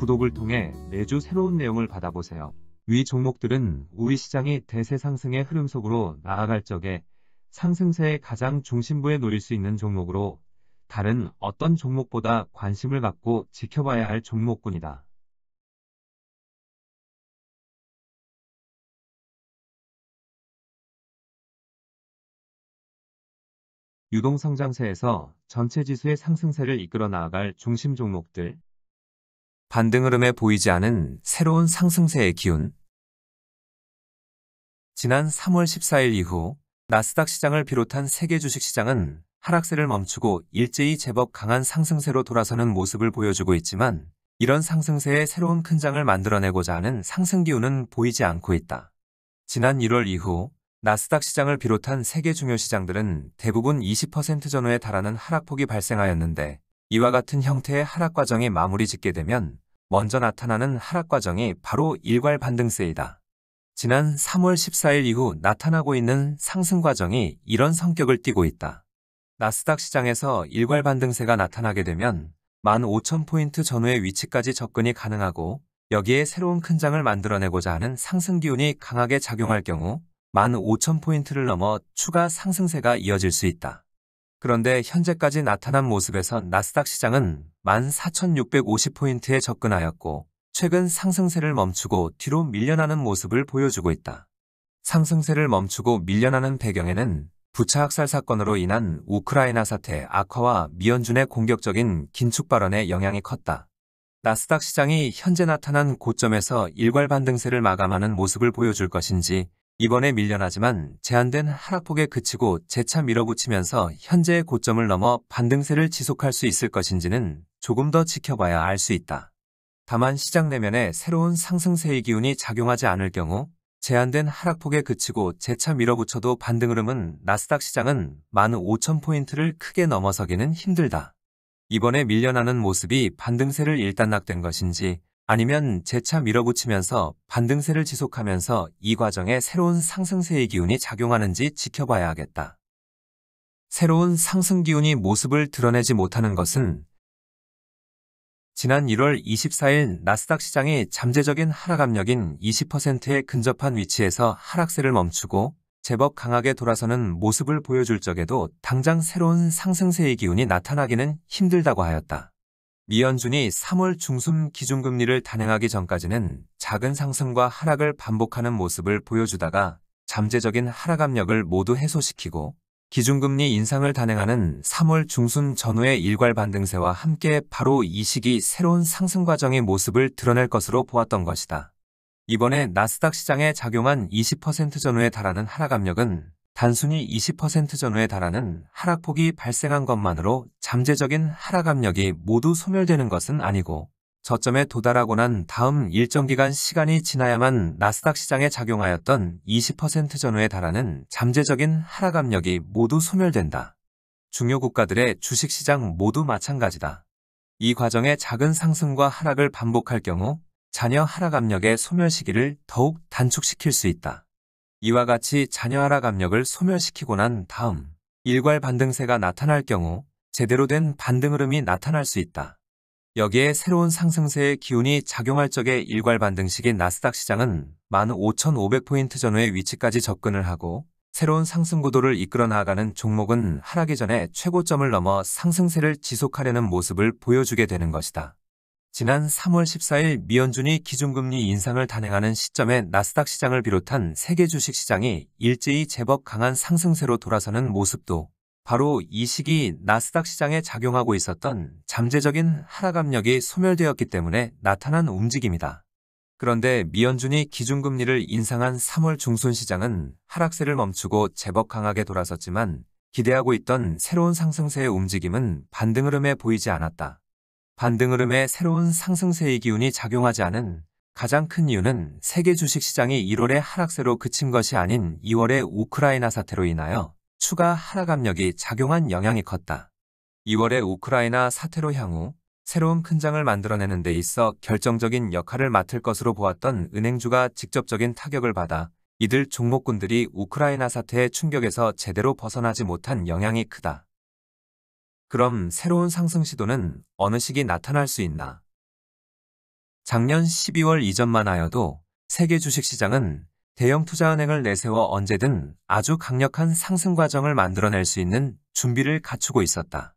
구독을 통해 매주 새로운 내용을 받아보세요. 위 종목들은 우리 시장이 대세 상승의 흐름 속으로 나아갈 적에 상승세의 가장 중심부에 놓일 수 있는 종목으로 다른 어떤 종목보다 관심을 갖고 지켜봐야 할 종목군이다. 유동성장세에서 전체 지수의 상승세를 이끌어 나아갈 중심 종목들. 반등 흐름에 보이지 않은 새로운 상승세의 기운. 지난 3월 14일 이후 나스닥 시장을 비롯한 세계 주식시장은 하락세를 멈추고 일제히 제법 강한 상승세로 돌아서는 모습을 보여주고 있지만 이런 상승세의 새로운 큰 장을 만들어내고자 하는 상승 기운은 보이지 않고 있다. 지난 1월 이후 나스닥 시장을 비롯한 세계 중요 시장들은 대부분 20% 전후에 달하는 하락폭이 발생하였는데 이와 같은 형태의 하락 과정이 마무리 짓게 되면 먼저 나타나는 하락 과정이 바로 일괄 반등세이다. 지난 3월 14일 이후 나타나고 있는 상승 과정이 이런 성격을 띠고 있다. 나스닥 시장에서 일괄 반등세가 나타나게 되면 15,000포인트 전후의 위치까지 접근이 가능하고 여기에 새로운 큰 장을 만들어내고자 하는 상승 기운이 강하게 작용할 경우 15,000포인트를 넘어 추가 상승세가 이어질 수 있다. 그런데 현재까지 나타난 모습에서 나스닥 시장은 14,650포인트에 접근하였고 최근 상승세를 멈추고 뒤로 밀려나는 모습을 보여주고 있다. 상승세를 멈추고 밀려나는 배경에는 부차 학살 사건으로 인한 우크라이나 사태 악화와 미연준의 공격적인 긴축 발언의 영향이 컸다. 나스닥 시장이 현재 나타난 고점에서 일괄 반등세를 마감하는 모습을 보여줄 것인지 이번에 밀려나지만 제한된 하락폭에 그치고 재차 밀어붙이면서 현재의 고점을 넘어 반등세를 지속할 수 있을 것인지는 조금 더 지켜봐야 알 수 있다. 다만 시장 내면에 새로운 상승세의 기운이 작용하지 않을 경우 제한된 하락폭에 그치고 재차 밀어붙여도 반등 흐름은 나스닥 시장은 15,000포인트를 크게 넘어서기는 힘들다. 이번에 밀려나는 모습이 반등세를 일단락된 것인지 아니면 재차 밀어붙이면서 반등세를 지속하면서 이 과정에 새로운 상승세의 기운이 작용하는지 지켜봐야 하겠다. 새로운 상승 기운이 모습을 드러내지 못하는 것은 지난 1월 24일 나스닥 시장이 잠재적인 하락 압력인 20%에 근접한 위치에서 하락세를 멈추고 제법 강하게 돌아서는 모습을 보여줄 적에도 당장 새로운 상승세의 기운이 나타나기는 힘들다고 하였다. 미연준이 3월 중순 기준금리를 단행하기 전까지는 작은 상승과 하락을 반복하는 모습을 보여주다가 잠재적인 하락 압력을 모두 해소시키고 기준금리 인상을 단행하는 3월 중순 전후의 일괄 반등세와 함께 바로 이 시기 새로운 상승 과정의 모습을 드러낼 것으로 보았던 것이다. 이번에 나스닥 시장에 작용한 20% 전후에 달하는 하락 압력은 단순히 20% 전후에 달하는 하락폭이 발생한 것만으로 잠재적인 하락 압력이 모두 소멸되는 것은 아니고 저점에 도달하고 난 다음 일정 기간 시간이 지나야만 나스닥 시장에 작용하였던 20% 전후에 달하는 잠재적인 하락 압력이 모두 소멸된다. 중요 국가들의 주식시장 모두 마찬가지다. 이 과정의 작은 상승과 하락을 반복할 경우 잔여 하락 압력의 소멸 시기를 더욱 단축시킬 수 있다. 이와 같이 잔여 하락 압력을 소멸시키고 난 다음 일괄 반등세가 나타날 경우 제대로 된 반등 흐름이 나타날 수 있다. 여기에 새로운 상승세의 기운이 작용할 적의 일괄 반등식인 나스닥 시장은 15,500포인트 전후의 위치까지 접근을 하고 새로운 상승 구도를 이끌어 나아가는 종목은 하락이 전에 최고점을 넘어 상승세를 지속하려는 모습을 보여주게 되는 것이다. 지난 3월 14일 미연준이 기준금리 인상을 단행하는 시점에 나스닥 시장을 비롯한 세계 주식시장이 일제히 제법 강한 상승세로 돌아서는 모습도 바로 이 시기 나스닥 시장에 작용하고 있었던 잠재적인 하락 압력이 소멸되었기 때문에 나타난 움직임이다. 그런데 미연준이 기준금리를 인상한 3월 중순 시장은 하락세를 멈추고 제법 강하게 돌아섰지만 기대하고 있던 새로운 상승세의 움직임은 반등 흐름에 보이지 않았다. 반등 흐름에 새로운 상승세의 기운이 작용하지 않은 가장 큰 이유는 세계 주식시장이 1월에 하락세로 그친 것이 아닌 2월의 우크라이나 사태로 인하여 추가 하락 압력이 작용한 영향이 컸다. 2월의 우크라이나 사태로 향후 새로운 큰 장을 만들어내는 데 있어 결정적인 역할을 맡을 것으로 보았던 은행주가 직접적인 타격을 받아 이들 종목군들이 우크라이나 사태의 충격에서 제대로 벗어나지 못한 영향이 크다. 그럼 새로운 상승 시도는 어느 시기 나타날 수 있나? 작년 12월 이전만 하여도 세계 주식시장은 대형 투자은행을 내세워 언제든 아주 강력한 상승 과정을 만들어낼 수 있는 준비를 갖추고 있었다.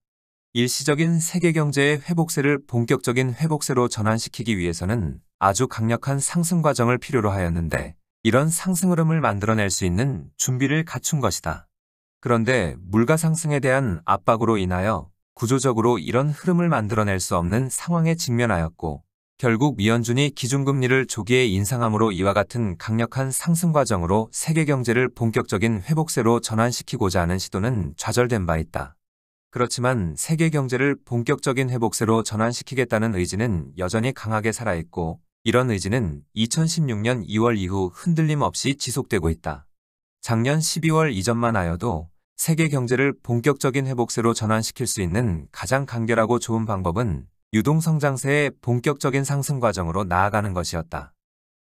일시적인 세계 경제의 회복세를 본격적인 회복세로 전환시키기 위해서는 아주 강력한 상승 과정을 필요로 하였는데 이런 상승 흐름을 만들어낼 수 있는 준비를 갖춘 것이다. 그런데 물가 상승에 대한 압박으로 인하여 구조적으로 이런 흐름을 만들어낼 수 없는 상황에 직면하였고 결국 미연준이 기준금리를 조기에 인상함으로 이와 같은 강력한 상승 과정으로 세계 경제를 본격적인 회복세로 전환시키고자 하는 시도는 좌절된 바 있다. 그렇지만 세계 경제를 본격적인 회복세로 전환시키겠다는 의지는 여전히 강하게 살아있고 이런 의지는 2016년 2월 이후 흔들림 없이 지속되고 있다. 작년 12월 이전만 하여도 세계 경제를 본격적인 회복세로 전환시킬 수 있는 가장 간결하고 좋은 방법은 유동성장세의 본격적인 상승 과정으로 나아가는 것이었다.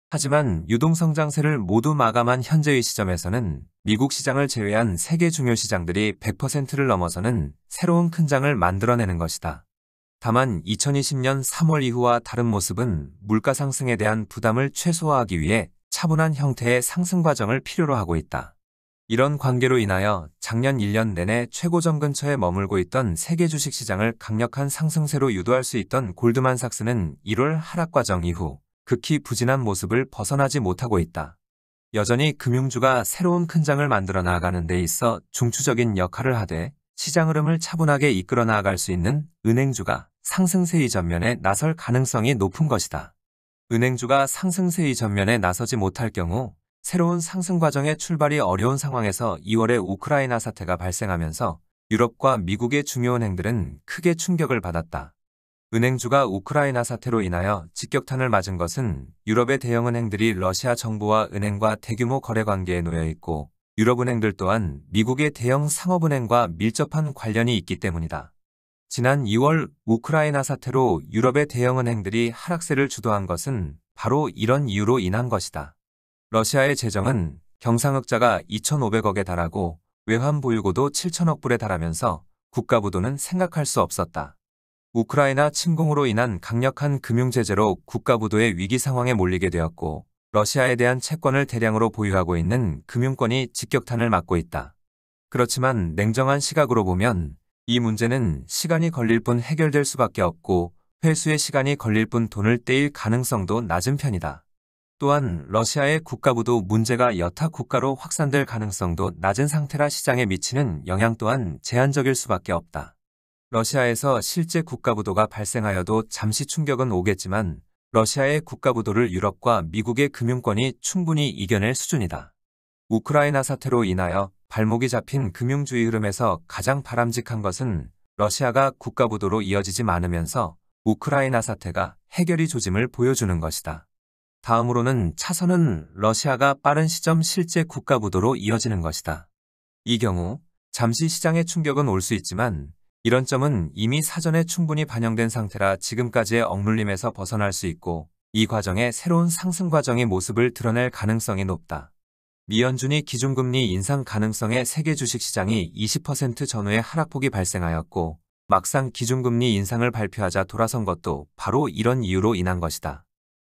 하지만 유동성장세를 모두 마감한 현재의 시점에서는 미국 시장을 제외한 세계 중요 시장들이 100%를 넘어서는 새로운 큰 장을 만들어내는 것이다. 다만 2020년 3월 이후와 다른 모습은 물가 상승에 대한 부담을 최소화하기 위해 차분한 형태의 상승 과정을 필요로 하고 있다. 이런 관계로 인하여 작년 1년 내내 최고점 근처에 머물고 있던 세계 주식시장을 강력한 상승세로 유도할 수 있던 골드만삭스는 1월 하락 과정 이후 극히 부진한 모습을 벗어나지 못하고 있다. 여전히 금융주가 새로운 큰 장을 만들어 나아가는 데 있어 중추적인 역할을 하되 시장 흐름을 차분하게 이끌어 나아갈 수 있는 은행주가 상승세의 전면에 나설 가능성이 높은 것이다. 은행주가 상승세의 전면에 나서지 못할 경우 새로운 상승 과정의 출발이 어려운 상황에서 2월에 우크라이나 사태가 발생하면서 유럽과 미국의 중요 은행들은 크게 충격을 받았다. 은행주가 우크라이나 사태로 인하여 직격탄을 맞은 것은 유럽의 대형 은행들이 러시아 정부와 은행과 대규모 거래 관계에 놓여 있고 유럽은행들 또한 미국의 대형 상업은행과 밀접한 관련이 있기 때문이다. 지난 2월 우크라이나 사태로 유럽의 대형 은행들이 하락세를 주도한 것은 바로 이런 이유로 인한 것이다. 러시아의 재정은 경상흑자가 2,500억에 달하고 외환 보유고도 7천억 불에 달하면서 국가부도는 생각할 수 없었다. 우크라이나 침공으로 인한 강력한 금융제재로 국가부도의 위기 상황에 몰리게 되었고 러시아에 대한 채권을 대량으로 보유하고 있는 금융권이 직격탄을 맞고 있다. 그렇지만 냉정한 시각으로 보면 이 문제는 시간이 걸릴 뿐 해결될 수밖에 없고 회수의 시간이 걸릴 뿐 돈을 떼일 가능성도 낮은 편이다. 또한 러시아의 국가부도 문제가 여타 국가로 확산될 가능성도 낮은 상태라 시장에 미치는 영향 또한 제한적일 수밖에 없다. 러시아에서 실제 국가부도가 발생하여도 잠시 충격은 오겠지만 러시아의 국가부도를 유럽과 미국의 금융권이 충분히 이겨낼 수준이다. 우크라이나 사태로 인하여 발목이 잡힌 금융주의 흐름에서 가장 바람직한 것은 러시아가 국가부도로 이어지지 않으면서 우크라이나 사태가 해결의 조짐을 보여주는 것이다. 다음으로는 차선은 러시아가 빠른 시점 실제 국가부도로 이어지는 것이다. 이 경우 잠시 시장의 충격은 올 수 있지만 이런 점은 이미 사전에 충분히 반영된 상태라 지금까지의 억눌림에서 벗어날 수 있고 이 과정에 새로운 상승 과정의 모습을 드러낼 가능성이 높다. 미연준이 기준금리 인상 가능성에 세계 주식시장이 20% 전후의 하락폭이 발생하였고 막상 기준금리 인상을 발표하자 돌아선 것도 바로 이런 이유로 인한 것이다.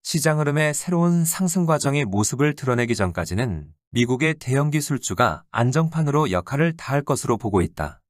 시장 흐름의 새로운 상승 과정의 모습을 드러내기 전까지는 미국의 대형 기술주가 안정판으로 역할을 다할 것으로 보고 있다.